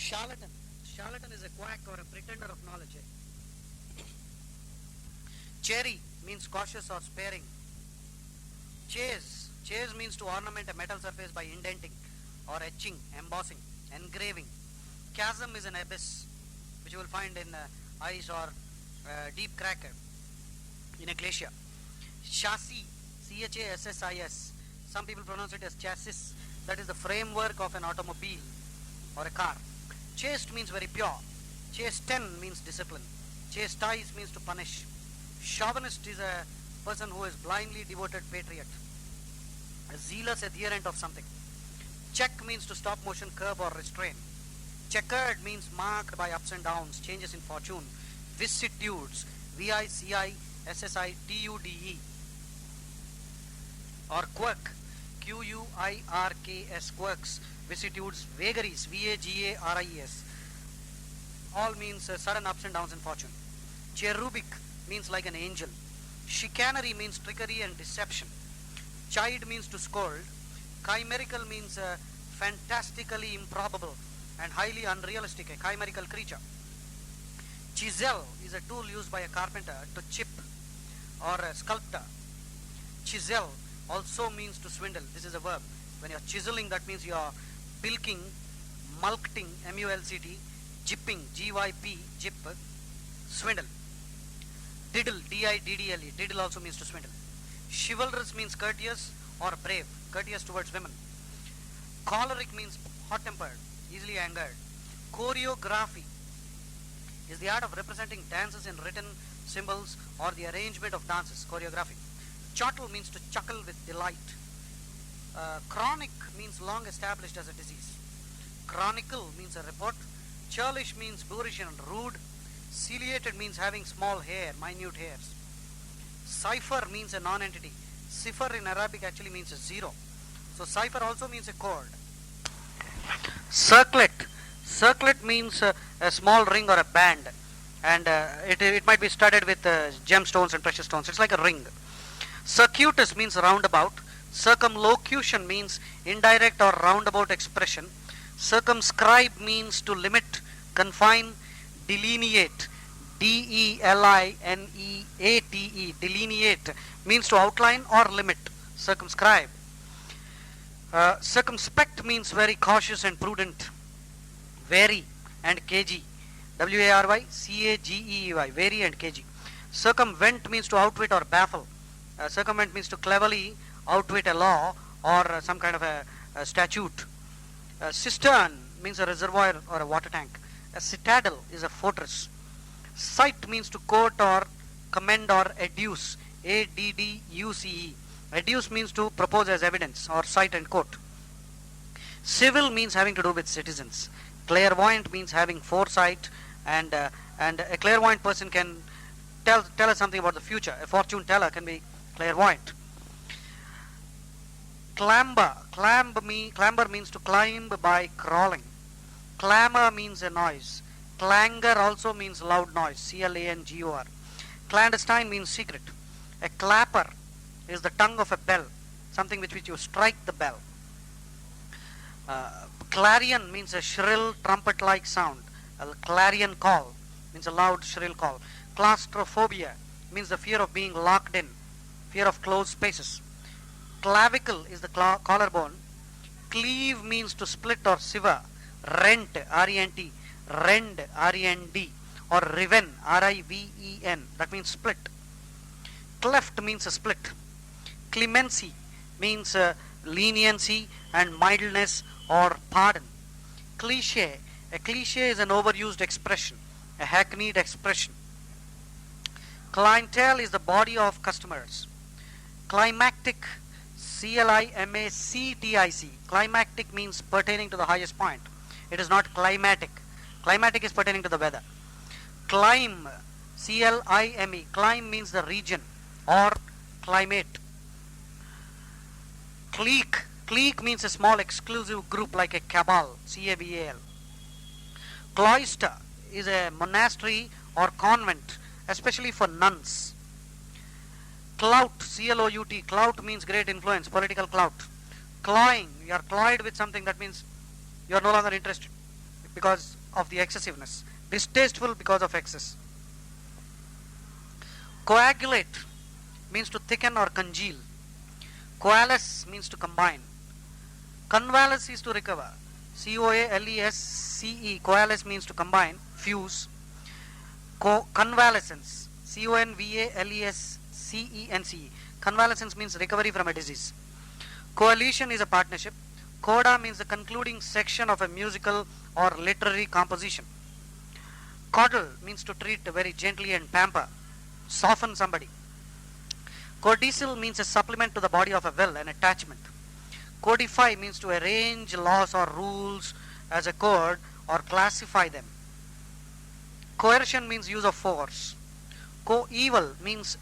Charlatan. Charlatan is a quack or a pretender of knowledge. Chary means cautious or sparing. Chase. Chase means to ornament a metal surface by indenting or etching, embossing, engraving. Chasm is an abyss, which you will find in ice or deep crack in a glacier. Chassis, C-H-A-S-S-I-S. Some people pronounce it as chassis. That is the framework of an automobile or a car. Chaste means very pure. Chasten means discipline. Chastise means to punish. Chauvinist is a person who is blindly devoted patriot, a zealous adherent of something. Check means to stop motion, curb or restrain. Checkered means marked by ups and downs, changes in fortune. Vicissitudes, V-I-C-I-S-S-I-T-U-D-E. Or quirk, Q-U-I-R-K-S, quirks. Vicissitudes, vagaries, V-A-G-A-R-I-E-S. All means sudden ups and downs in fortune. Cherubic means like an angel. Chicanery means trickery and deception. Chide means to scold. Chimerical means fantastically improbable and highly unrealistic, a chimerical creature. Chisel is a tool used by a carpenter to chip or a sculptor. Chisel also means to swindle. This is a verb. When you are chiseling, that means you are bilking, mulcting, M-U-L-C-T, jipping, G-Y-P, jip, swindle. Diddle, D-I-D-D-L-E, diddle also means to swindle. Chivalrous means courteous or brave, courteous towards women. Choleric means hot-tempered, easily angered. Choreography is the art of representing dances in written symbols or the arrangement of dances, choreography. Chortle means to chuckle with delight. Chronic means long established as a disease. Chronicle means a report. Churlish means boorish and rude. Ciliated means having small hair, minute hairs. Cipher means a non-entity. Cipher in Arabic actually means a zero. So cipher also means a chord. Circlet. Circlet means a small ring or a band. And it might be studded with gemstones and precious stones. It's like a ring. Circuitous means roundabout. Circumlocution means indirect or roundabout expression. Circumscribe means to limit, confine, delineate. D-E-L-I-N-E-A-T-E. Delineate means to outline or limit. Circumscribe. Circumspect means very cautious and prudent. Vary and cagey. W-A-R-Y-C-A-G-E-Y. Vary and cagey. Circumvent means to outwit or baffle. Circumvent means to cleverly outwit a law or some kind of a statute. Cistern means a reservoir or a water tank. A citadel is a fortress. Cite means to quote or commend or adduce. A-D-D-U-C-E. Adduce means to propose as evidence or cite and quote. Civil means having to do with citizens. Clairvoyant means having foresight, and a clairvoyant person can tell us something about the future. A fortune teller can be clairvoyant. Clamber means to climb by crawling. Clamor means a noise. Clangor also means loud noise. C-L-A-N-G-O-R. Clandestine means secret. A clapper is the tongue of a bell, something with which you strike the bell. Clarion means a shrill trumpet-like sound. A clarion call means a loud shrill call. Claustrophobia means the fear of being locked in, fear of closed spaces. Clavicle is the collarbone. Cleave means to split or sever. Rent, R-E-N-T, rend, R-E-N-D, or riven, R-I-V-E-N, that means split. Cleft means a split. Clemency means leniency and mildness or pardon. Cliche, a cliche is an overused expression, a hackneyed expression. Clientele is the body of customers. Climactic, C-L-I-M-A-C-T-I-C, climactic means pertaining to the highest point. It is not climatic. Climatic is pertaining to the weather. Clime, C-L-I-M-E, clime means the region or climate. Clique, clique means a small exclusive group like a cabal, C-A-B-A-L. Cloister is a monastery or convent, especially for nuns. Clout, C-L-O-U-T, clout means great influence, political clout. Cloying, you are cloyed with something, that means you are no longer interested. because of the excessiveness. Distasteful because of excess. Coagulate means to thicken or congeal. Coalesce means to combine. Convalesce is to recover. C-O-A-L-E-S-C-E. Coalesce means to combine, fuse. Convalescence. C-O-N-V-A-L-E-S-C-E-N-C-E. Convalescence means recovery from a disease. Coalition is a partnership. Coda means the concluding section of a musical or literary composition. Coddle means to treat very gently and pamper, soften somebody. Codicil means a supplement to the body of a will, an attachment. Codify means to arrange laws or rules as a code or classify them. Coercion means use of force. Coeval means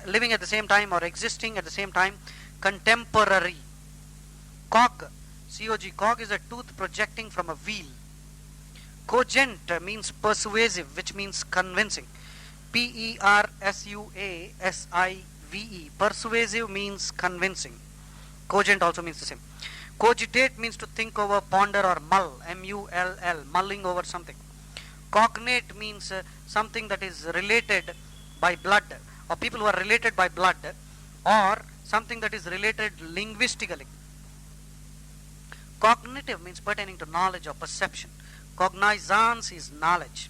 living at the same time or existing at the same time, contemporary. Cog, C-O-G, cog is a tooth projecting from a wheel. Cogent means persuasive, which means convincing. P-E-R-S-U-A-S-I-V-E. Persuasive means convincing. Cogent also means the same. Cogitate means to think over, ponder or mull. M-U-L-L, mulling over something. Cognate means something that is related by blood, or people who are related by blood, or something that is related linguistically. Cognitive means pertaining to knowledge or perception. Cognizance is knowledge.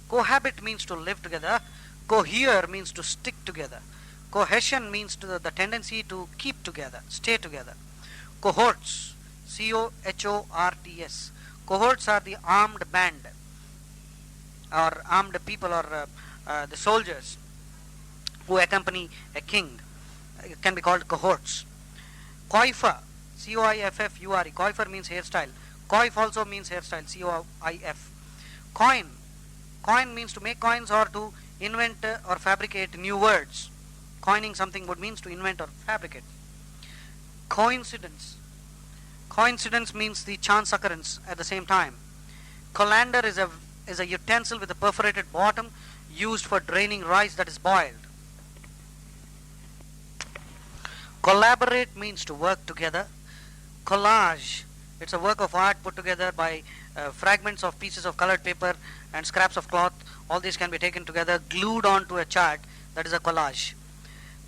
Cohabit means to live together. Cohere means to stick together. Cohesion means to the tendency to keep together, stay together. Cohorts, C-O-H-O-R-T-S. Cohorts are the armed band or armed people, or the soldiers who accompany a king. It can be called cohorts. Coifer, C-O-I-F-F-U-R-E. Coifer means hairstyle. Coif also means hairstyle, C-O-I-F. Coin. Coin means to make coins or to invent or fabricate new words. Coining something would means to invent or fabricate. Coincidence. Coincidence means the chance occurrence at the same time. Colander is a utensil with a perforated bottom used for draining rice that is boiled. Collaborate means to work together. Collage, it's a work of art put together by fragments of pieces of colored paper and scraps of cloth. All these can be taken together, glued onto a chart. That is a collage.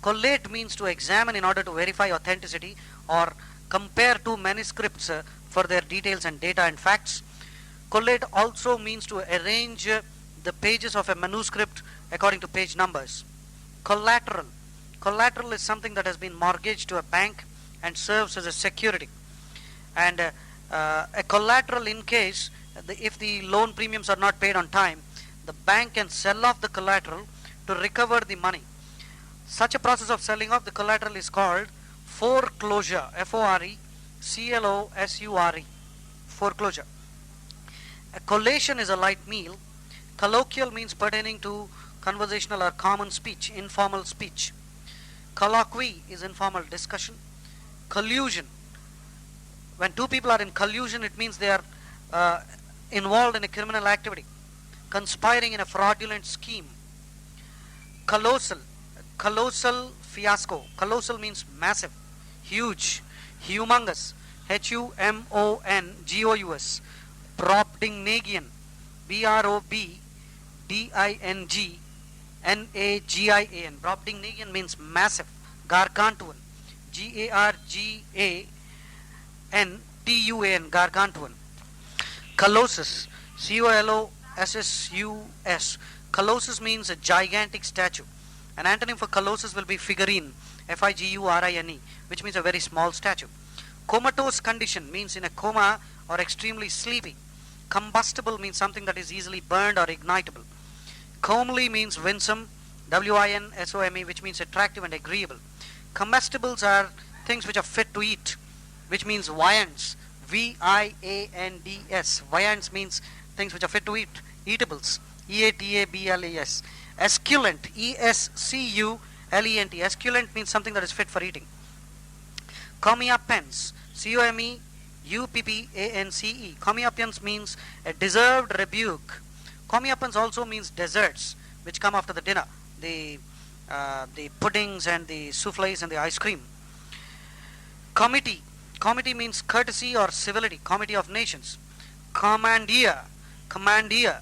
Collate means to examine in order to verify authenticity or compare two manuscripts for their details and data and facts. Collate also means to arrange the pages of a manuscript according to page numbers. Collateral. Collateral is something that has been mortgaged to a bank and serves as a security. And a collateral in case, if the loan premiums are not paid on time, the bank can sell off the collateral to recover the money. Such a process of selling off the collateral is called foreclosure, F-O-R-E-C-L-O-S-U-R-E, foreclosure. A collation is a light meal. Colloquial means pertaining to conversational or common speech, informal speech. Colloquy is informal discussion. Collusion. When two people are in collusion, it means they are involved in a criminal activity, conspiring in a fraudulent scheme. Colossal. Colossal fiasco. Colossal means massive, huge, humongous. H-U-M-O-N-G-O-U-S. Brobdingnagian. B-R-O-B-D-I-N-G-N-A-G-I-A-N. Brobdingnagian means massive, gargantuan. G-A-R-G-A-N-T-U-A-N, gargantuan. Colossus, C-O-L-O-S-S-U-S. Colossus means a gigantic statue. An antonym for colossus will be figurine, F-I-G-U-R-I-N-E, which means a very small statue. Comatose condition means in a coma or extremely sleepy. Combustible means something that is easily burned or ignitable. Comely means winsome, W-I-N-S-O-M-E, which means attractive and agreeable. Comestibles are things which are fit to eat, which means viands, V-I-A-N-D-S. Viands means things which are fit to eat, eatables, E-A-T-A-B-L-A-S. Esculent, E-S-C-U-L-E-N-T. Esculent means something that is fit for eating. Comeuppance, C-O-M-E-U-P-P-A-N-C-E. Comeuppance means a deserved rebuke. Comeuppance also means desserts, which come after the dinner. The puddings and the souffles and the ice cream. Committee. Committee means courtesy or civility. Committee of nations. Commandeer. Commandeer.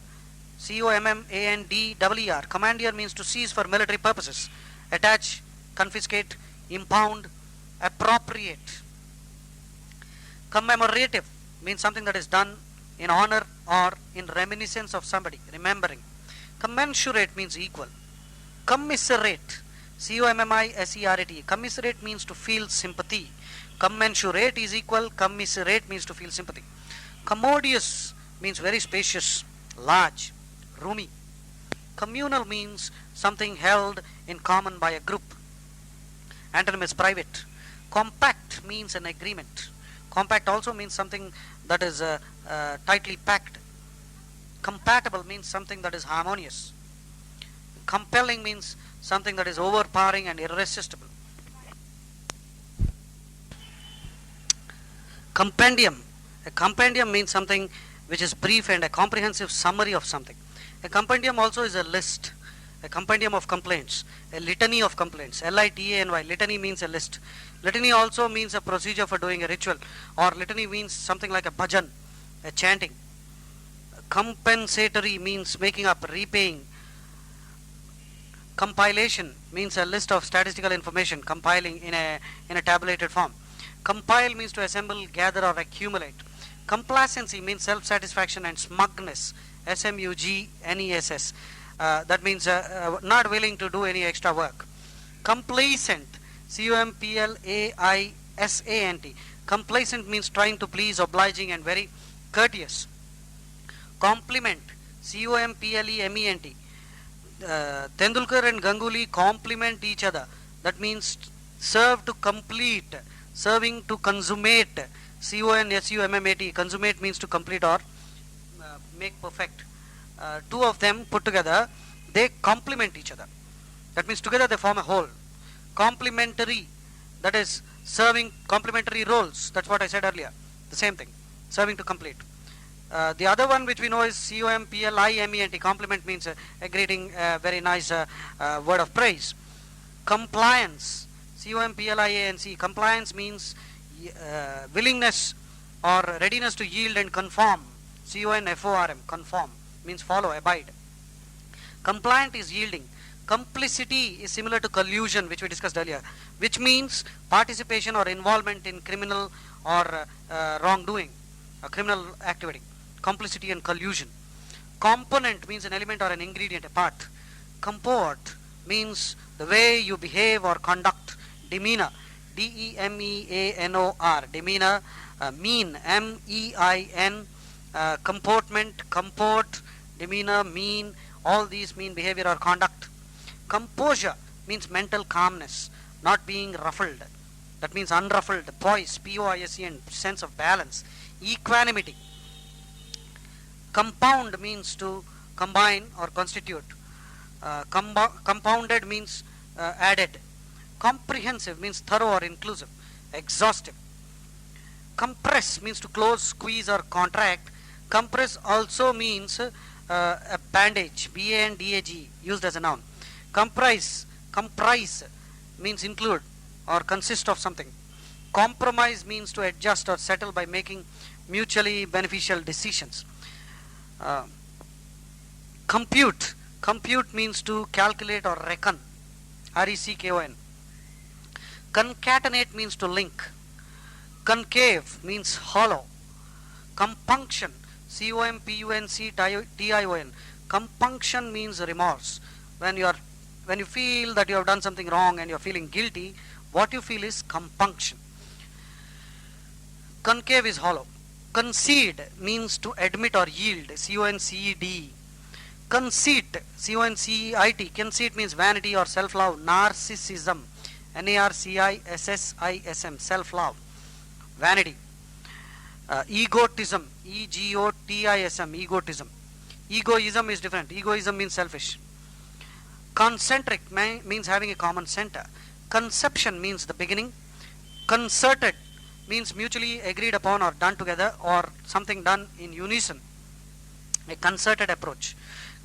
C-O-M-M-A-N-D-E-R. Commandeer means to seize for military purposes. Attach, confiscate, impound, appropriate. Commemorative means something that is done in honor or in reminiscence of somebody, remembering. Commensurate means equal. Commiserate. C-O-M-M-I-S-E-R-A-T. Commiserate means to feel sympathy. Commensurate is equal. Commiserate means to feel sympathy. Commodious means very spacious, large, roomy. Communal means something held in common by a group. Antonym is private. Compact means an agreement. Compact also means something that is tightly packed. Compatible means something that is harmonious. Compelling means something that is overpowering and irresistible. Compendium. A compendium means something which is brief and a comprehensive summary of something. A compendium also is a list, a compendium of complaints, a litany of complaints. L-I-T-A-N-Y. Litany means a list. Litany also means a procedure for doing a ritual, or litany means something like a bhajan, a chanting. Compensatory means making up, repaying. Compilation means a list of statistical information, compiling in a tabulated form. Compile means to assemble, gather, or accumulate. Complacency means self-satisfaction and smugness. S-M-U-G-N-E-S-S. That means not willing to do any extra work. Complacent. C-O-M-P-L-A-I-S-A-N-T. Complacent means trying to please, obliging, and very courteous. Complement. C-O-M-P-L-E-M-E-N-T. Tendulkar and Ganguly complement each other. That means serve to complete, serving to consummate. C-O-N-S-U-M-M-A-T. Consummate means to complete or make perfect. Two of them put together, they complement each other. That means together they form a whole. Complementary, that is serving complementary roles. That's what I said earlier. The same thing, serving to complete. The other one which we know is C-O-M-P-L-I-M-E-N-T. Compliment means a greeting, very nice word of praise. Compliance. C-O-M-P-L-I-A-N-C. Compliance means willingness or readiness to yield and conform. C-O-N-F-O-R-M. Conform means follow, abide. Compliant is yielding. Complicity is similar to collusion, which we discussed earlier, which means participation or involvement in criminal or wrongdoing, a criminal activity. Complicity and collusion. Component means an element or an ingredient, a part. Comport means the way you behave or conduct. Demeanor. D-E-M-E-A-N-O-R. Demeanor. Mean. M-E-I-N. Comportment, comport, demeanor, mean. All these mean behavior or conduct. Composure means mental calmness, not being ruffled. That means unruffled, poise, P-O-I-S-E, and sense of balance. Equanimity. Compound means to combine or constitute. Compounded means added. Comprehensive means thorough or inclusive. Exhaustive. Compress means to close, squeeze, or contract. Compress also means a bandage, B-A-N-D-A-G, used as a noun. Comprise means include or consist of something. Compromise means to adjust or settle by making mutually beneficial decisions. Compute means to calculate or reckon, R-E-C-K-O-N. Concatenate means to link. Concave means hollow. Compunction, C-O-M-P-U-N-C-T-I-O-N. Compunction means remorse. When you feel that you have done something wrong and you are feeling guilty, what you feel is compunction. Concave is hollow. Concede means to admit or yield, C-O-N-C-E-D. Conceit, C-O-N-C-E-I-T. Conceit means vanity or self-love. Narcissism, N-A-R-C-I-S-S-I-S-M. Self-love, vanity. Egotism, E-G-O-T-I-S-M. Egotism. Egoism is different. Egoism means selfish. Concentric means having a common center. Conception means the beginning. Concerted means mutually agreed upon or done together, or something done in unison. A concerted approach.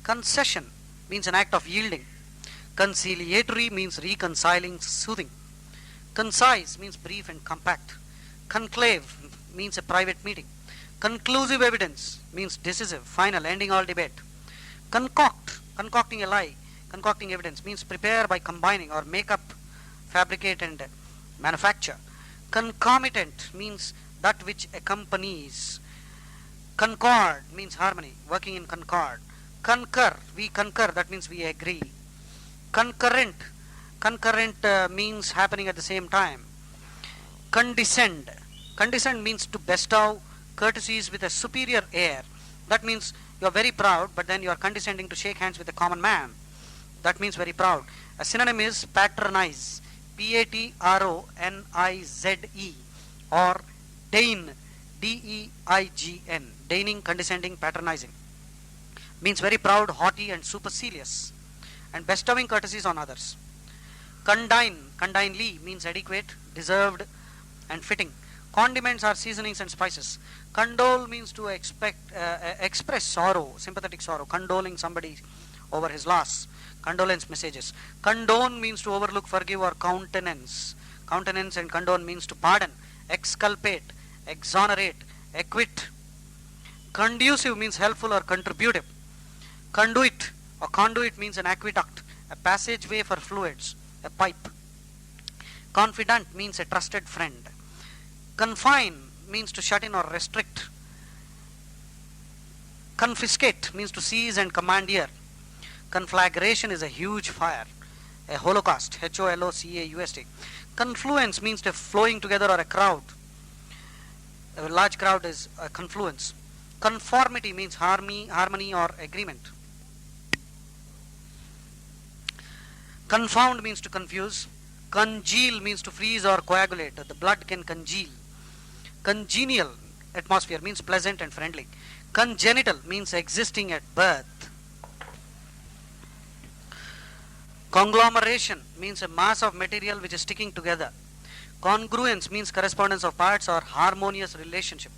Concession means an act of yielding. Conciliatory means reconciling, soothing. Concise means brief and compact. Conclave means a private meeting. Conclusive evidence means decisive, final, ending all debate. Concoct, concocting a lie, concocting evidence means prepare by combining or make up, fabricate and manufacture. Concomitant means that which accompanies. Concord means harmony, working in concord. Concur, we concur, that means we agree. Concurrent, means happening at the same time. Condescend, condescend means to bestow courtesies with a superior air. That means you are very proud, but then you are condescending to shake hands with a common man. That means very proud. A synonym is patronize, Patronize, or deign, Deign, deigning, condescending, patronizing. Means very proud, haughty and supercilious, and bestowing courtesies on others. Condign, condignly means adequate, deserved and fitting. Condiments are seasonings and spices. Condole means to express sorrow, sympathetic sorrow, condoling somebody over his loss. Condolence messages. Condone means to overlook, forgive or countenance. Countenance and condone means to pardon, exculpate, exonerate, acquit. Conducive means helpful or contributive. Conduit or conduit means an aqueduct, a passageway for fluids, a pipe. Confidant means a trusted friend. Confine means to shut in or restrict. Confiscate means to seize and commandeer. Conflagration is a huge fire, a holocaust, Holocaust. Confluence means a flowing together or a crowd. A large crowd is a confluence. Conformity means harmony or agreement. Confound means to confuse. Congeal means to freeze or coagulate. The blood can congeal. Congenial atmosphere means pleasant and friendly. Congenital means existing at birth. Conglomeration means a mass of material which is sticking together. Congruence means correspondence of parts or harmonious relationship.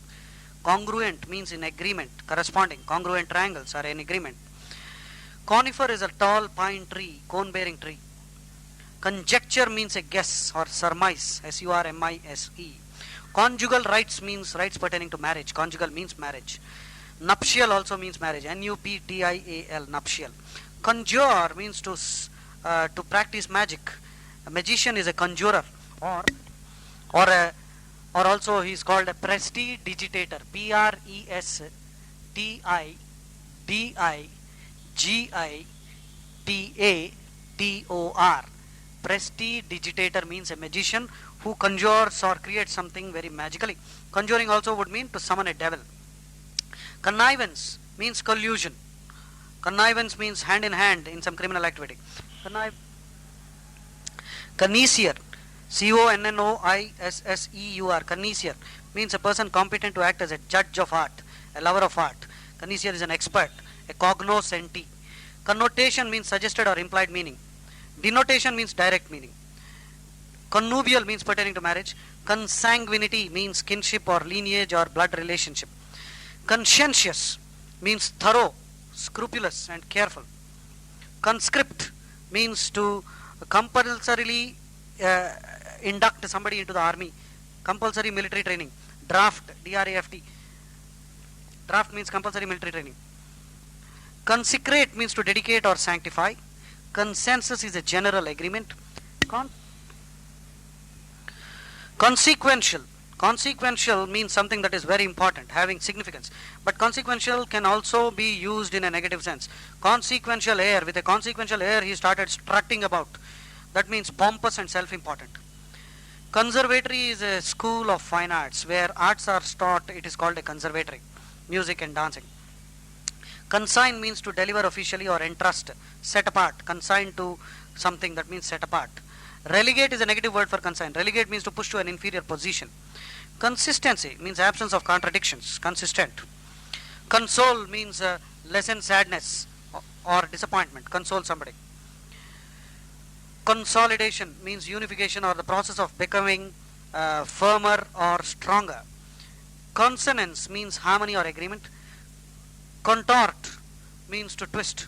Congruent means in agreement, corresponding. Congruent triangles are in agreement. Conifer is a tall pine tree, cone-bearing tree. Conjecture means a guess or surmise, surmise. Conjugal rights means rights pertaining to marriage. Conjugal means marriage. Nuptial also means marriage, nuptial, nuptial. Conjure means to practice magic. A magician is a conjurer, or also he is called a prestidigitator, Prestidigitator. Prestidigitator means a magician who conjures or creates something very magically. Conjuring also would mean to summon a devil. Connivance means collusion. Connivance means hand in hand in some criminal activity. Connoisseur, Connoisseur, connoisseur means a person competent to act as a judge of art, a lover of art. Connoisseur is an expert, a cognoscenti. Connotation means suggested or implied meaning. Denotation means direct meaning. Connubial means pertaining to marriage. Consanguinity means kinship or lineage or blood relationship. Conscientious means thorough, scrupulous and careful. Conscript means to compulsorily induct somebody into the army. Compulsory military training. Draft, D-R-A-F-T. Draft means compulsory military training. Consecrate means to dedicate or sanctify. Consensus is a general agreement. Consequential. Consequential means something that is very important, having significance. But consequential can also be used in a negative sense. Consequential air. With a consequential air, he started strutting about. That means pompous and self-important. Conservatory is a school of fine arts. Where arts are taught, it is called a conservatory. Music and dancing. Consign means to deliver officially or entrust. Set apart. Consign to something, that means set apart. Relegate is a negative word for consign. Relegate means to push to an inferior position. Consistency means absence of contradictions. Consistent. Console means lessen sadness or disappointment. Console somebody. Consolidation means unification or the process of becoming firmer or stronger. Consonance means harmony or agreement. Contort means to twist.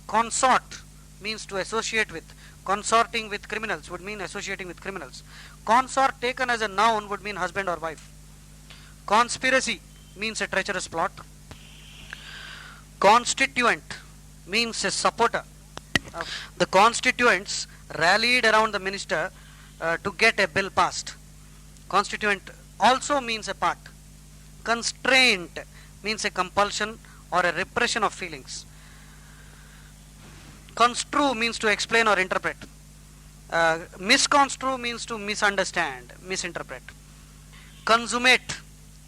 Consort means to associate with. Consorting with criminals would mean associating with criminals. Consort taken as a noun would mean husband or wife. Conspiracy means a treacherous plot. Constituent means a supporter. The constituents rallied around the minister to get a bill passed. Constituent also means a part. Constraint means a compulsion or a repression of feelings. Construe means to explain or interpret. Misconstrue means to misunderstand, misinterpret. Consummate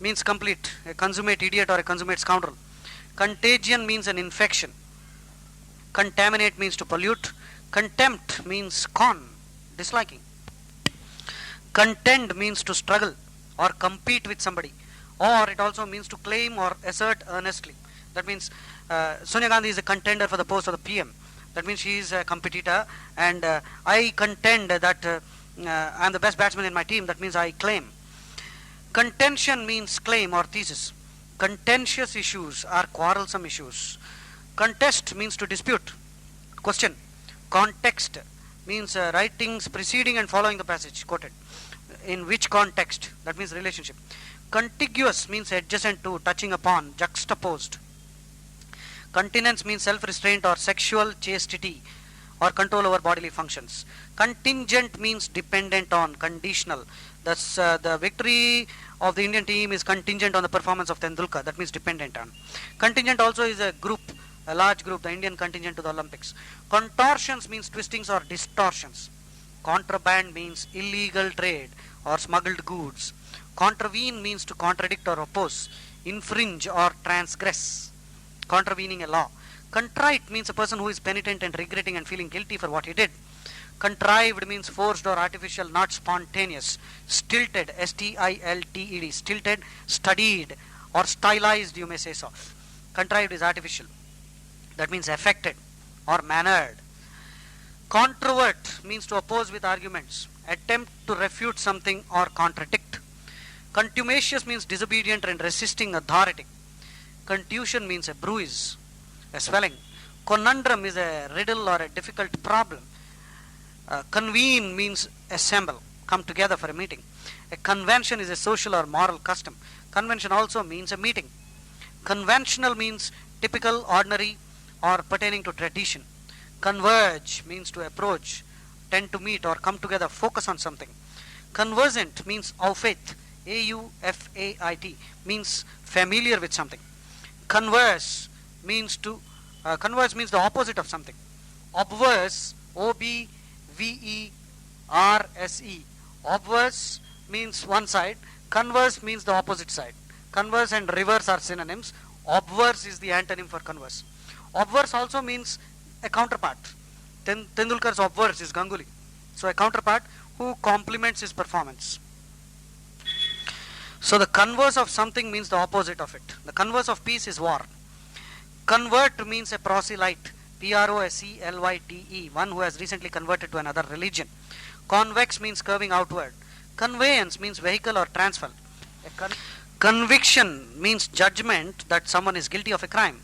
means complete, a consummate idiot or a consummate scoundrel. Contagion means an infection. Contaminate means to pollute. Contempt means disliking. Contend means to struggle or compete with somebody, or it also means to claim or assert earnestly. That means Sonia Gandhi is a contender for the post of the PM. That means she is a competitor, and I contend that I am the best batsman in my team. That means I claim. Contention means claim or thesis. Contentious issues are quarrelsome issues. Contest means to dispute, question. Context means writings preceding and following the passage quoted. In which context? That means relationship. Contiguous means adjacent to, touching upon, juxtaposed. Continence means self-restraint or sexual chastity or control over bodily functions. Contingent means dependent on, conditional. Thus, the victory of the Indian team is contingent on the performance of Tendulkar. That means dependent on. Contingent also is a group, a large group, the Indian contingent to the Olympics. Contortions means twistings or distortions. Contraband means illegal trade or smuggled goods. Contravene means to contradict or oppose, infringe or transgress. Contravening a law. Contrite means a person who is penitent and regretting and feeling guilty for what he did. Contrived means forced or artificial, not spontaneous. Stilted, S-T-I-L-T-E-D, stilted, studied or stylized, you may say so. Contrived is artificial. That means affected or mannered. Controvert means to oppose with arguments, attempt to refute something or contradict. Contumacious means disobedient and resisting authority. Contusion means a bruise, a swelling. Conundrum is a riddle or a difficult problem. Convene means assemble, come together for a meeting. A convention is a social or moral custom. Convention also means a meeting. Conventional means typical, ordinary, or pertaining to tradition. Converge means to approach, tend to meet or come together, focus on something. Conversant means au fait, A-U-F-A-I-T, means familiar with something. Converse means converse means the opposite of something. Obverse, O-B-V-E-R-S-E. Obverse means one side. Converse means the opposite side. Converse and reverse are synonyms. Obverse is the antonym for converse. Obverse also means a counterpart. Tendulkar's obverse is Ganguly. So a counterpart who complements his performance. So the converse of something means the opposite of it. The converse of peace is war. Convert means a proselyte, P-R-O-S-E-L-Y-T-E, one who has recently converted to another religion. Convex means curving outward. Conveyance means vehicle or transfer. Conviction means judgment that someone is guilty of a crime.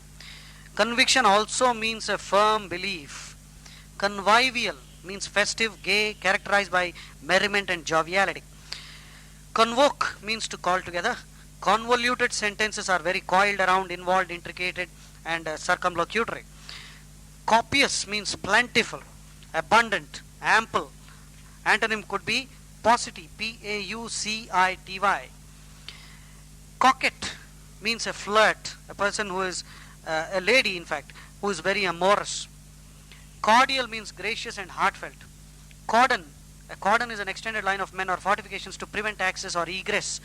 Conviction also means a firm belief. Convivial means festive, gay, characterized by merriment and joviality. Convoke means to call together. Convoluted sentences are very coiled around, involved, intricate, and circumlocutory. Copious means plentiful, abundant, ample. Antonym could be paucity, P-A-U-C-I-T-Y. Coquette means a flirt, a person who is a lady, in fact, who is very amorous. Cordial means gracious and heartfelt. Cordon, a cordon is an extended line of men or fortifications to prevent access or egress.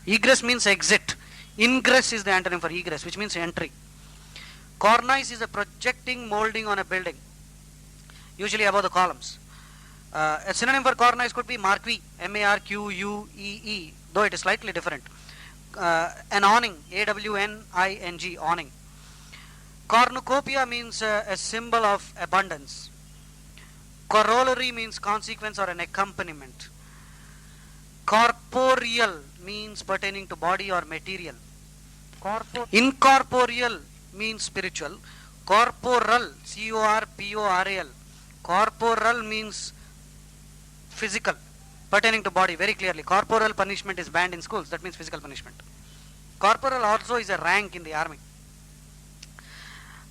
Egress means exit. Ingress is the antonym for egress, which means entry. Cornice is a projecting molding on a building, usually above the columns. A synonym for cornice could be marquee, M-A-R-Q-U-E-E, though it is slightly different. An awning, A-W-N-I-N-G, awning. Cornucopia means a symbol of abundance. Corollary means consequence or an accompaniment. Corporeal means pertaining to body or material. Incorporeal means spiritual. Corporal, C-O-R-P-O-R-A-L. Corporal means physical, pertaining to body, very clearly. Corporal punishment is banned in schools, that means physical punishment. Corporal also is a rank in the army.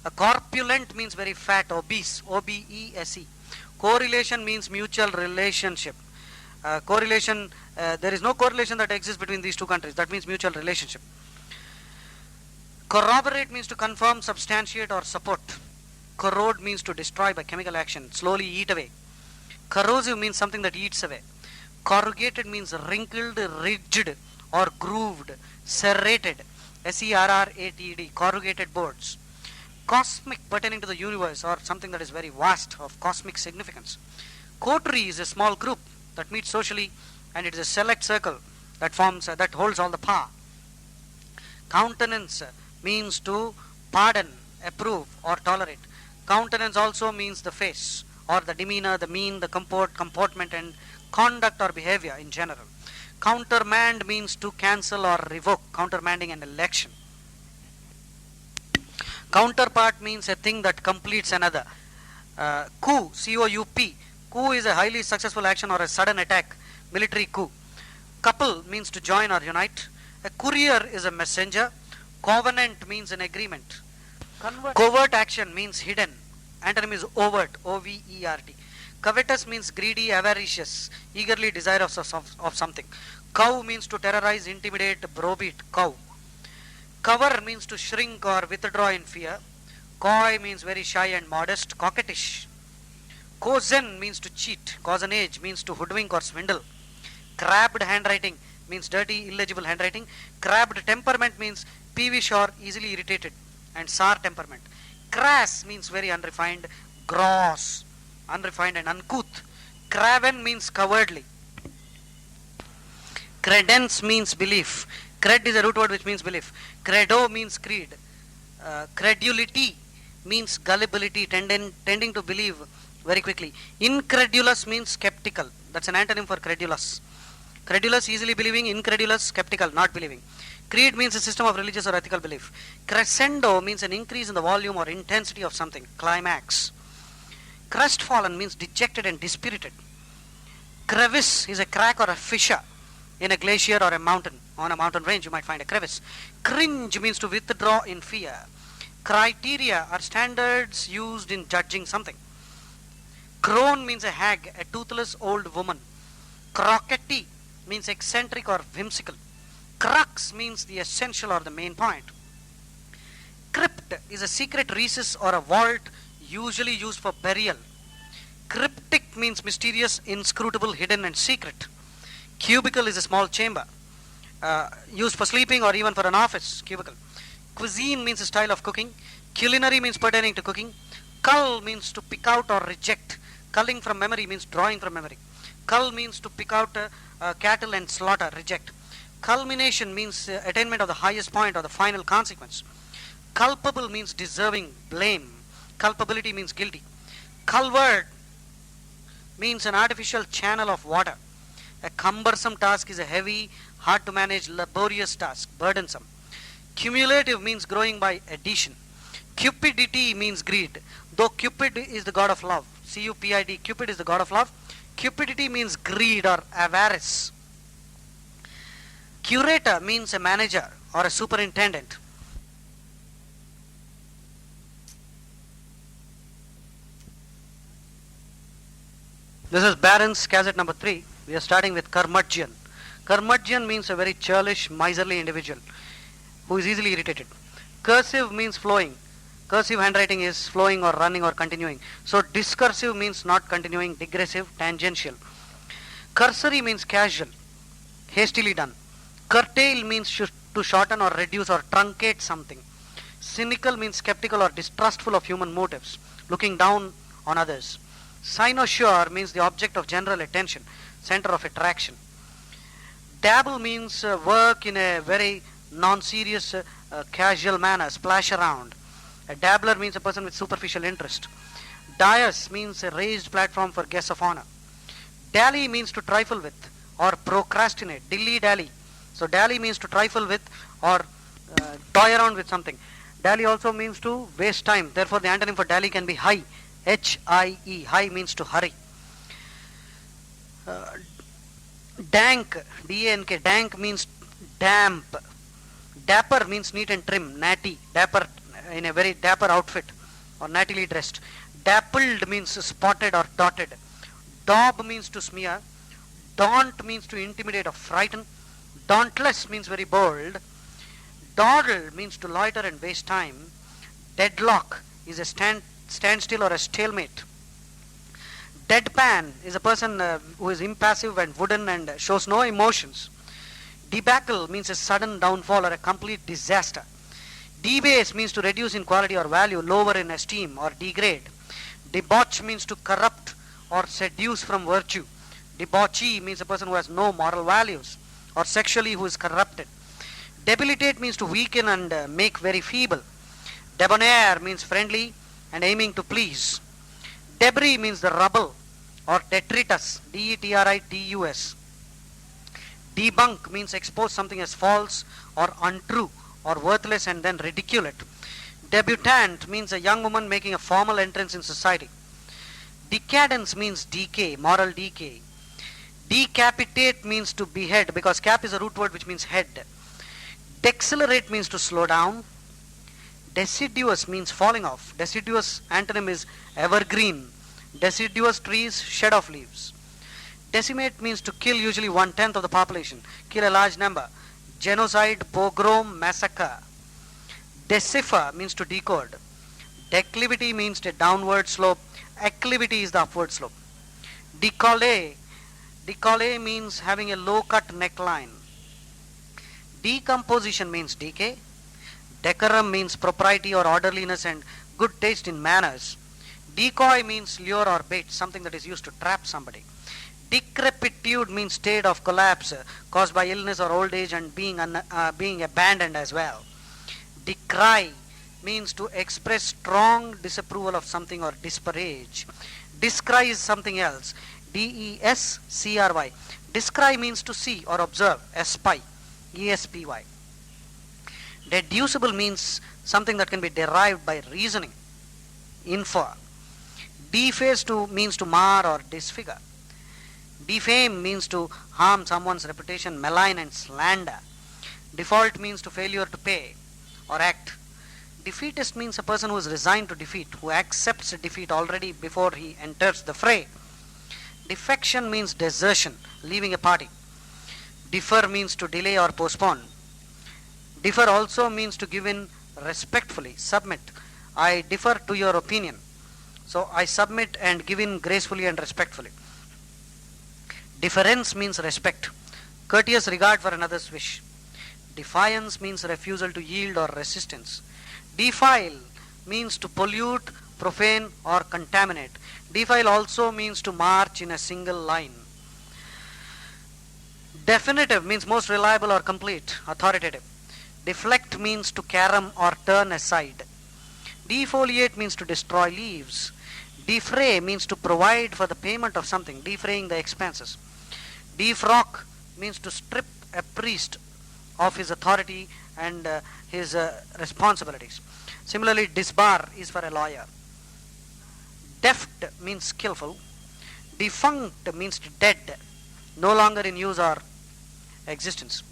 A corpulent means very fat, obese, obese. Correlation means mutual relationship. Correlation, there is no correlation that exists between these two countries. That means mutual relationship. Corroborate means to confirm, substantiate or support. Corrode means to destroy by chemical action, slowly eat away. Corrosive means something that eats away. Corrugated means wrinkled, rigid or grooved, serrated. serrated, corrugated boards. Cosmic, pertaining to the universe or something that is very vast, of cosmic significance. Coterie is a small group that meets socially, and it is a select circle that forms, that holds all the power. Countenance means to pardon, approve or tolerate. Countenance also means the face or the demeanor, the mien, the comportment and conduct or behavior in general. Countermand means to cancel or revoke, countermanding an election. Counterpart means a thing that completes another. Coup, C-O-U-P. Coup is a highly successful action or a sudden attack, military coup. Couple means to join or unite. A courier is a messenger. Covenant means an agreement. Covert action means hidden. Antonym is overt, O-V-E-R-T. Covetous means greedy, avaricious, eagerly desirous of something. Cow means to terrorize, intimidate, browbeat, cow. Cover means to shrink or withdraw in fear. Coy means very shy and modest, coquettish. Cozen means to cheat. Cozenage means to hoodwink or swindle. Crabbed handwriting means dirty, illegible handwriting. Crabbed temperament means peevish or easily irritated, and sour temperament. Crass means very unrefined, gross, unrefined and uncouth. Craven means cowardly. Credence means belief. Cred is a root word which means belief. Credo means creed. Credulity means gullibility, tending to believe very quickly. Incredulous means skeptical. That's an antonym for credulous. Credulous, easily believing. Incredulous, skeptical, not believing. Creed means a system of religious or ethical belief. Crescendo means an increase in the volume or intensity of something. Climax. Crestfallen means dejected and dispirited. Crevice is a crack or a fissure in a glacier or a mountain. On a mountain range you might find a crevice. Cringe means to withdraw in fear. Criteria are standards used in judging something. Crone means a hag, a toothless old woman. Croquetty means eccentric or whimsical. Crux means the essential or the main point. Crypt is a secret recess or a vault usually used for burial. Cryptic means mysterious, inscrutable, hidden and secret. Cubicle is a small chamber used for sleeping or even for an office. Cubicle. Cuisine means a style of cooking. Culinary means pertaining to cooking. Cull means to pick out or reject. Culling from memory means drawing from memory. Cull means to pick out cattle and slaughter, reject. Culmination means attainment of the highest point or the final consequence. Culpable means deserving blame. Culpability means guilty. Culvert means an artificial channel of water. A cumbersome task is a heavy, hard to manage, laborious task, burdensome. Cumulative means growing by addition. Cupidity means greed. Though Cupid is the god of love, C-U-P-I-D, Cupid is the god of love. Cupidity means greed or avarice. Curator means a manager or a superintendent. This is Barron's Cassette number 3. We are starting with curmudgeon. Curmudgeon means a very churlish, miserly individual who is easily irritated. Cursive means flowing. Cursive handwriting is flowing or running or continuing. So discursive means not continuing, digressive, tangential. Cursory means casual, hastily done. Curtail means to shorten or reduce or truncate something. Cynical means skeptical or distrustful of human motives, looking down on others. Cynosure means the object of general attention, center of attraction. Dabble means work in a very non-serious, casual manner, splash around. A dabbler means a person with superficial interest. Dais means a raised platform for guests of honor. Dally means to trifle with or procrastinate, dilly-dally. So dally means to trifle with or toy around with something. Dally also means to waste time. Therefore the antonym for dally can be hie, H-I-E. Hie means to hurry. Dank, D-A-N-K, dank means damp, Dapper means neat and trim, natty, dapper, in a very dapper outfit or nattily dressed. Dappled means spotted or dotted. Daub means to smear. Daunt means to intimidate or frighten. Dauntless means very bold. Dawdle means to loiter and waste time. Deadlock is a standstill or a stalemate. Deadpan is a person who is impassive and wooden and shows no emotions. Debacle means a sudden downfall or a complete disaster. Debase means to reduce in quality or value, lower in esteem or degrade. Debauch means to corrupt or seduce from virtue. Debauchee means a person who has no moral values or sexually who is corrupted. Debilitate means to weaken and make very feeble. Debonair means friendly and aiming to please. Debris means the rubble or detritus, detritus. Debunk means expose something as false or untrue or worthless and then ridicule it. Debutante means a young woman making a formal entrance in society. Decadence means decay, moral decay. Decapitate means to behead, because cap is a root word which means head. Decelerate means to slow down. Deciduous means falling off. Deciduous antonym is evergreen. Deciduous trees shed off leaves. Decimate means to kill usually 1/10 of the population, kill a large number. Genocide, pogrom, massacre. Decipher means to decode. Declivity means a downward slope. Acclivity is the upward slope. Decollete. Decollete means having a low cut neckline. Decomposition means decay. Decorum means propriety or orderliness and good taste in manners. Decoy means lure or bait, something that is used to trap somebody. Decrepitude means state of collapse caused by illness or old age and being abandoned as well. Decry means to express strong disapproval of something or disparage. Descry is something else. Descry. Descry means to see or observe. Espy. Espy. Deducible means something that can be derived by reasoning. Infer. Deface means to mar or disfigure. Defame means to harm someone's reputation, malign and slander. Default means to failure to pay or act. Defeatist means a person who is resigned to defeat, who accepts defeat already before he enters the fray. Defection means desertion, leaving a party. Defer means to delay or postpone. Defer also means to give in respectfully, submit. I defer to your opinion. So I submit and give in gracefully and respectfully. Deference means respect, courteous regard for another's wish. Defiance means refusal to yield or resistance. Defile means to pollute, profane or contaminate. Defile also means to march in a single line. Definitive means most reliable or complete, authoritative. Deflect means to carom or turn aside. Defoliate means to destroy leaves. Defray means to provide for the payment of something, defraying the expenses. Defrock means to strip a priest of his authority and his responsibilities. Similarly, disbar is for a lawyer. Deft means skillful. Defunct means dead, no longer in use or existence.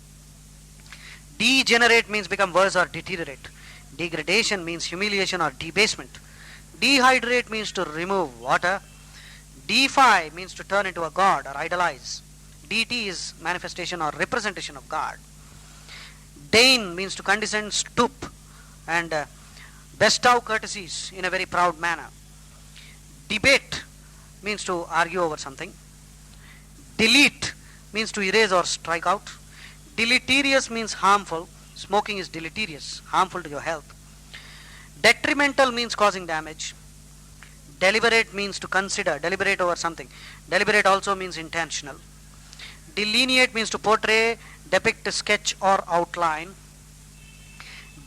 Degenerate means become worse or deteriorate. Degradation means humiliation or debasement. Dehydrate means to remove water. Defy means to turn into a god or idolize. Deity is manifestation or representation of God. Deign means to condescend, stoop, and bestow courtesies in a very proud manner. Debate means to argue over something. Delete means to erase or strike out. Deleterious means harmful. Smoking is deleterious, harmful to your health. Detrimental means causing damage. Deliberate means to consider, deliberate over something. Deliberate also means intentional. Delineate means to portray, depict, sketch or outline.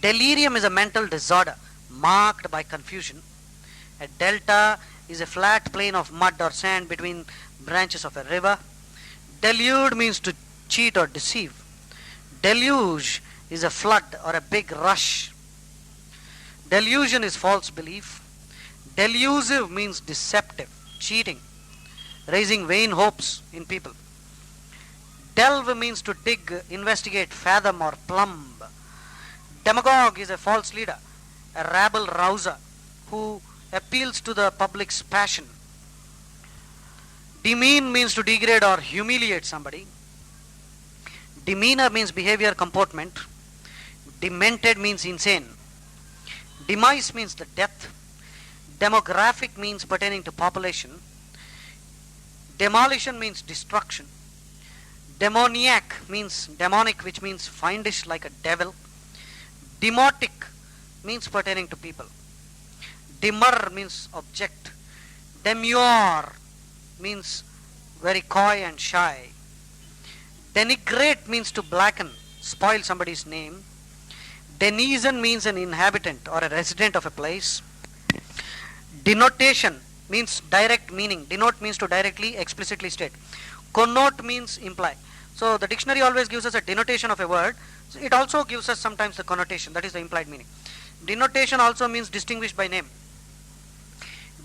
Delirium is a mental disorder marked by confusion. A delta is a flat plain of mud or sand between branches of a river. Delude means to cheat or deceive. Deluge is a flood or a big rush. Delusion is false belief. Delusive means deceptive, cheating, raising vain hopes in people. Delve means to dig, investigate, fathom or plumb. Demagogue is a false leader, a rabble rouser who appeals to the public's passion. Demean means to degrade or humiliate somebody. Demeanor means behavior, comportment. Demented means insane. Demise means the death. Demographic means pertaining to population. Demolition means destruction. Demoniac means demonic, which means fiendish like a devil. Demotic means pertaining to people. Demur means object. Demure means very coy and shy. Denigrate means to blacken, spoil somebody's name. Denizen means an inhabitant or a resident of a place. Denotation means direct meaning. Denote means to directly, explicitly state. Connote means imply. So the dictionary always gives us a denotation of a word. So it also gives us sometimes the connotation, that is the implied meaning. Denotation also means distinguished by name.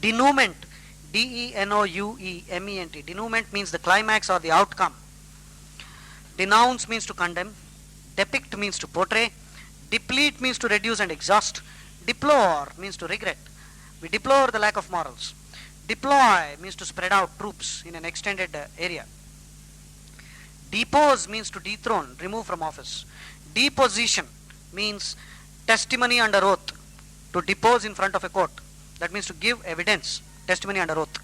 Denouement, D-E-N-O-U-E-M-E-N-T. Denouement means the climax or the outcome. Denounce means to condemn. Depict means to portray. Deplete means to reduce and exhaust. Deplore means to regret. We deplore the lack of morals. Deploy means to spread out troops in an extended area. Depose means to dethrone, remove from office. Deposition means testimony under oath, to depose in front of a court. That means to give evidence, testimony under oath.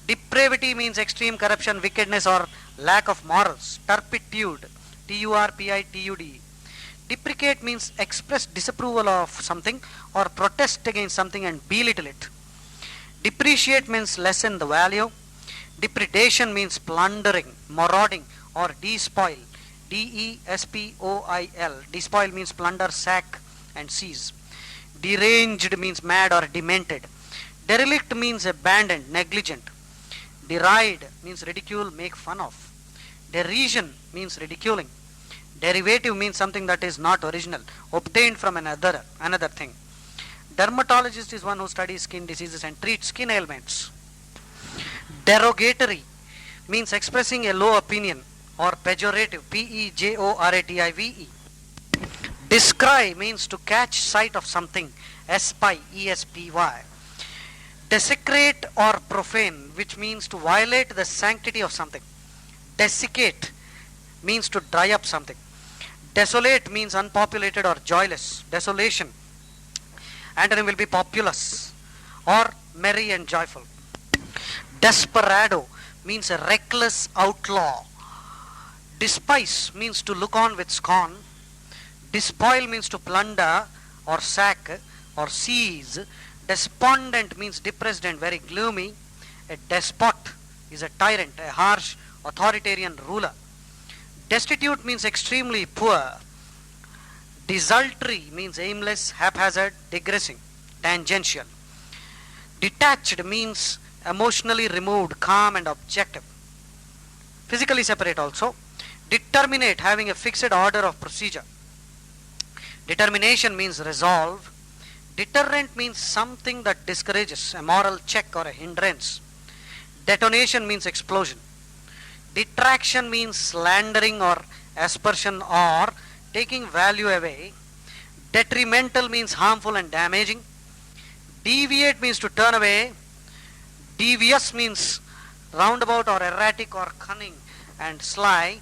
Depravity means extreme corruption, wickedness or lack of morals. Turpitude, T-U-R-P-I-T-U-D. Deprecate means express disapproval of something or protest against something and belittle it. Depreciate means lessen the value. Depredation means plundering, marauding or despoil. D-E-S-P-O-I-L. Despoil means plunder, sack and seize. Deranged means mad or demented. Derelict means abandoned, negligent. Deride means ridicule, make fun of. Derision means ridiculing. Derivative means something that is not original, obtained from another thing. Dermatologist is one who studies skin diseases and treats skin ailments. Derogatory means expressing a low opinion or pejorative, P-E-J-O-R-A-T-I-V-E. Descry means to catch sight of something, espy, E-S-P-Y. Desecrate or profane, which means to violate the sanctity of something. Desiccate means to dry up something. Desolate means unpopulated or joyless. Desolation. Antonym will be populous or merry and joyful. Desperado means a reckless outlaw. Despise means to look on with scorn. Despoil means to plunder or sack or seize. Despondent means depressed and very gloomy. A despot is a tyrant, a harsh authoritarian ruler. Destitute means extremely poor. Desultory means aimless, haphazard, digressing, tangential. Detached means emotionally removed, calm and objective. Physically separate also. Determinate, having a fixed order of procedure. Determination means resolve. Deterrent means something that discourages, a moral check or a hindrance. Detonation means explosion. Detraction means slandering or aspersion or taking value away. Detrimental means harmful and damaging. Deviate means to turn away. Devious means roundabout or erratic or cunning and sly.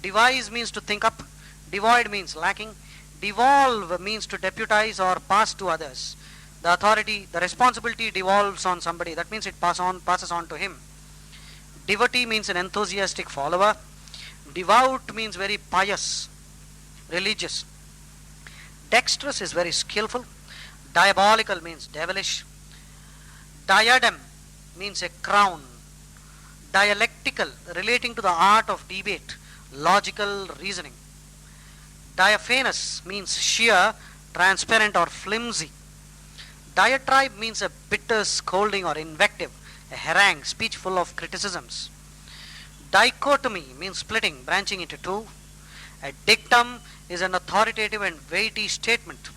Devise means to think up. Devoid means lacking. Devolve means to deputize or pass to others. The authority, the responsibility devolves on somebody. That means it passes on to him. Devotee means an enthusiastic follower. Devout means very pious, religious. Dexterous is very skillful. Diabolical means devilish. Diadem means a crown. Dialectical, relating to the art of debate, logical reasoning. Diaphanous means sheer, transparent or flimsy. Diatribe means a bitter scolding or invective, a harangue, speech full of criticisms. Dichotomy means splitting, branching into two. A dictum is an authoritative and weighty statement.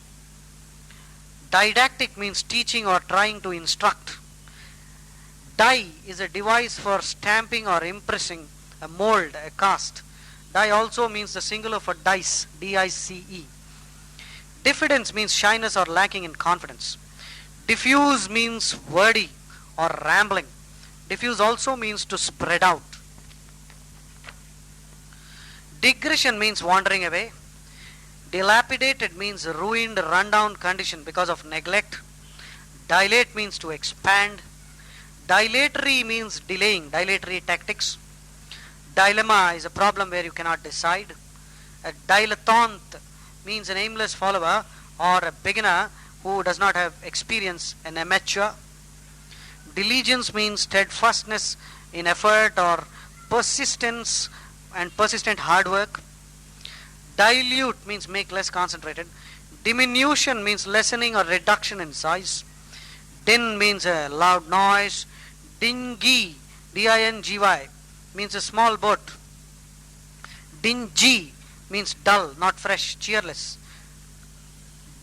Didactic means teaching or trying to instruct. Die is a device for stamping or impressing, a mold, a cast. Die also means the singular for dice, D-I-C-E. Diffidence means shyness or lacking in confidence. Diffuse means wordy or rambling. Diffuse also means to spread out. Digression means wandering away. Dilapidated means ruined, rundown condition because of neglect. Dilate means to expand. Dilatory means delaying, dilatory tactics. Dilemma is a problem where you cannot decide. A dilettante means an aimless follower or a beginner who does not have experience, an amateur. Diligence means steadfastness in effort or persistence and persistent hard work. Dilute means make less concentrated. Diminution means lessening or reduction in size. Din means a loud noise. Dingy, D-I-N-G-Y, means a small boat. Dingy means dull, not fresh, cheerless.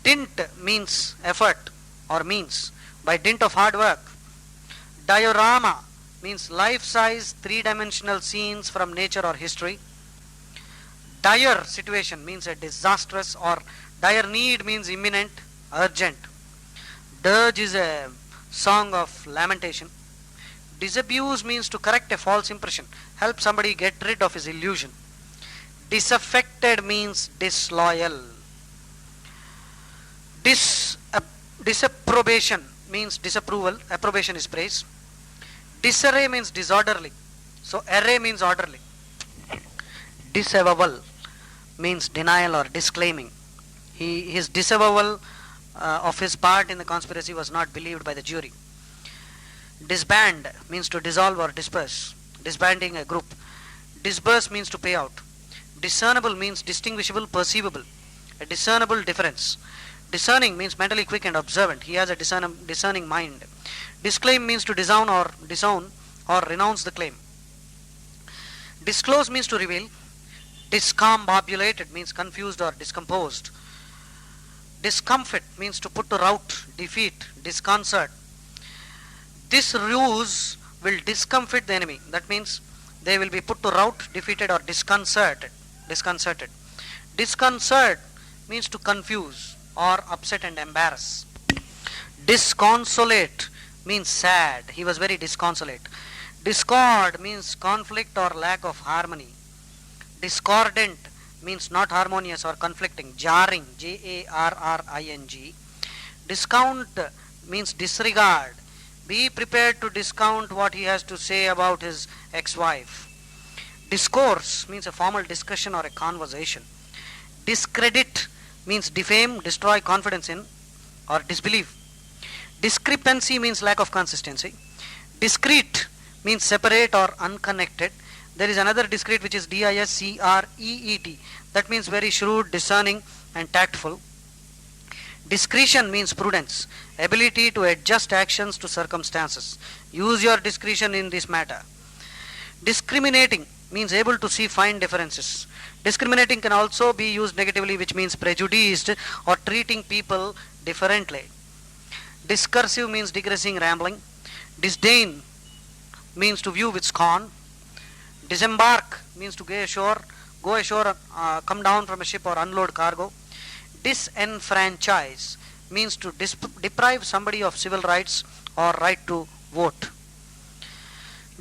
Dint means effort or means, by dint of hard work. Diorama means life-size, three-dimensional scenes from nature or history. Dire situation means a disastrous, or dire need means imminent, urgent. Dirge is a song of lamentation. Disabuse means to correct a false impression, help somebody get rid of his illusion. Disaffected means disloyal. Disapprobation means disapproval, approbation is praise. Disarray means disorderly, so array means orderly. Disavowal means denial or disclaiming. His disavowal of his part in the conspiracy was not believed by the jury. Disband means to dissolve or disperse, disbanding a group. Disburse means to pay out. Discernible means distinguishable, perceivable, a discernible difference. Discerning means mentally quick and observant. He has a discerning mind. Disclaim means to disown or renounce the claim. Disclose means to reveal. Discombobulated means confused or discomposed. Discomfit means to put to rout, defeat, disconcert. This ruse will discomfit the enemy. That means they will be put to rout, defeated or disconcerted. Disconcert means to confuse or upset and embarrass. Disconsolate means sad. He was very disconsolate. Discord means conflict or lack of harmony. Discordant means not harmonious or conflicting, jarring, Jarring. Discount means disregard. Be prepared to discount what he has to say about his ex-wife. Discourse means a formal discussion or a conversation. Discredit means defame, destroy confidence in, or disbelief. Discrepancy means lack of consistency. Discrete means separate or unconnected. There is another discrete which is Discreet. That means very shrewd, discerning and tactful. Discretion means prudence, ability to adjust actions to circumstances. Use your discretion in this matter. Discriminating means able to see fine differences. Discriminating can also be used negatively, which means prejudiced or treating people differently. Discursive means digressing, rambling. Disdain means to view with scorn. Disembark means to go ashore, come down from a ship or unload cargo. Disenfranchise means to deprive somebody of civil rights or right to vote.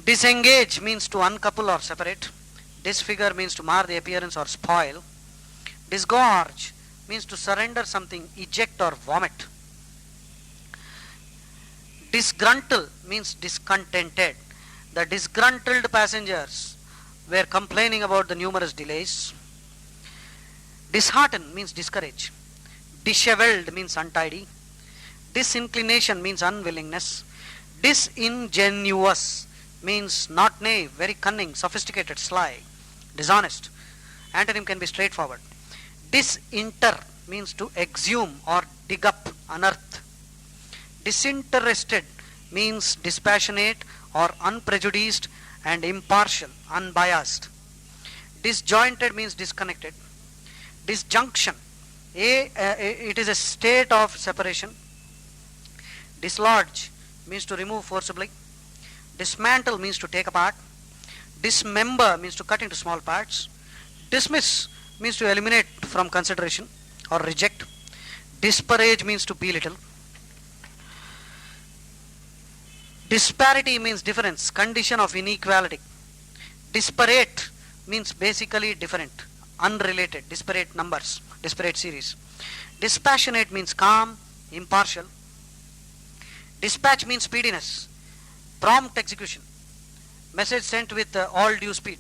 Disengage means to uncouple or separate. Disfigure means to mar the appearance or spoil. Disgorge means to surrender something, eject or vomit. Disgruntle means discontented. The disgruntled passengers were complaining about the numerous delays. Dishearten means discourage. Disheveled means untidy. Disinclination means unwillingness. Disingenuous means not knave, very cunning, sophisticated, sly, dishonest. Antonym can be straightforward. Disinter means to exhume or dig up, unearth. Disinterested means dispassionate or unprejudiced and impartial, unbiased. Disjointed means disconnected. Disjunction, it is a state of separation. Dislodge means to remove forcibly. Dismantle means to take apart. Dismember means to cut into small parts. Dismiss means to eliminate from consideration or reject. Disparage means to belittle. Disparity means difference, condition of inequality. Disparate means basically different, unrelated, disparate numbers, disparate series. Dispassionate means calm, impartial. Dispatch means speediness, prompt execution, message sent with all due speed.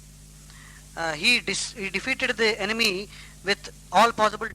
He defeated the enemy with all possible